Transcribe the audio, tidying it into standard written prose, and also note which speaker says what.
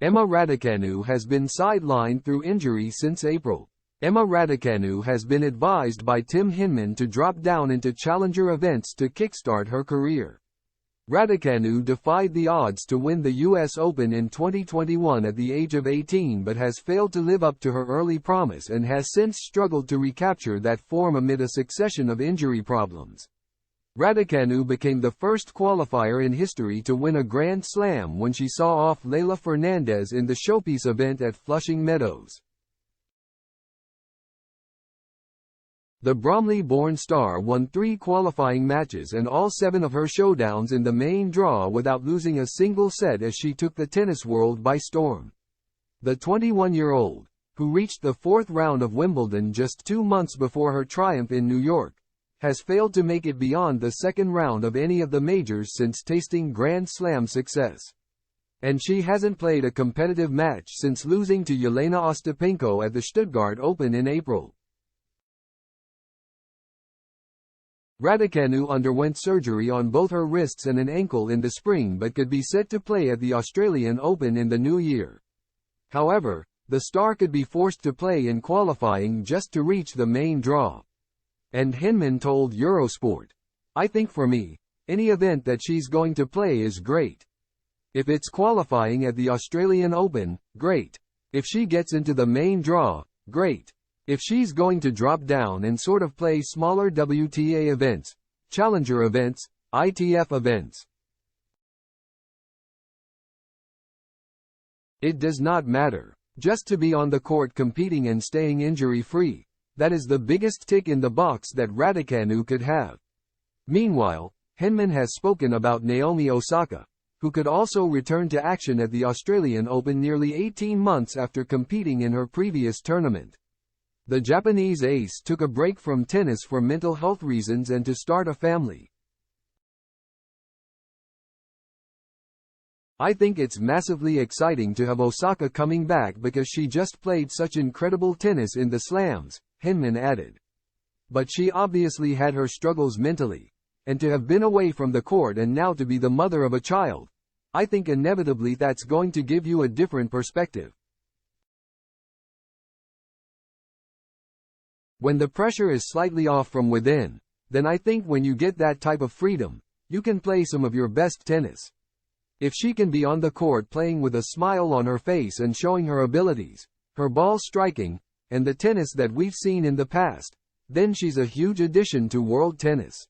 Speaker 1: Emma Raducanu has been sidelined through injury since April. Emma Raducanu has been advised by Tim Hinman to drop down into challenger events to kickstart her career. Raducanu defied the odds to win the US Open in 2021 at the age of 18 but has failed to live up to her early promise and has since struggled to recapture that form amid a succession of injury problems. Raducanu became the first qualifier in history to win a Grand Slam when she saw off Leylah Fernandez in the showpiece event at Flushing Meadows. The Bromley-born star won 3 qualifying matches and all 7 of her showdowns in the main draw without losing a single set as she took the tennis world by storm. The 21-year-old, who reached the 4th round of Wimbledon just 2 months before her triumph in New York, has failed to make it beyond the 2nd round of any of the majors since tasting Grand Slam success. And she hasn't played a competitive match since losing to Jelena Ostapenko at the Stuttgart Open in April. Raducanu underwent surgery on both her wrists and an ankle in the spring but could be set to play at the Australian Open in the new year. However, the star could be forced to play in qualifying just to reach the main draw. And Hinman told Eurosport, "I think for me, any event that she's going to play is great. If it's qualifying at the Australian Open, great. If she gets into the main draw, great. If she's going to drop down and sort of play smaller WTA events, challenger events, ITF events. It does not matter. Just to be on the court competing and staying injury-free. That is the biggest tick in the box that Raducanu could have." Meanwhile, Hinman has spoken about Naomi Osaka, who could also return to action at the Australian Open nearly 18 months after competing in her previous tournament. The Japanese ace took a break from tennis for mental health reasons and to start a family. "I think it's massively exciting to have Osaka coming back because she just played such incredible tennis in the slams," Hinman added. "But she obviously had her struggles mentally. And to have been away from the court and now to be the mother of a child, I think inevitably that's going to give you a different perspective. When the pressure is slightly off from within, then I think when you get that type of freedom, you can play some of your best tennis. If she can be on the court playing with a smile on her face and showing her abilities, her ball striking, and the tennis that we've seen in the past, then she's a huge addition to world tennis."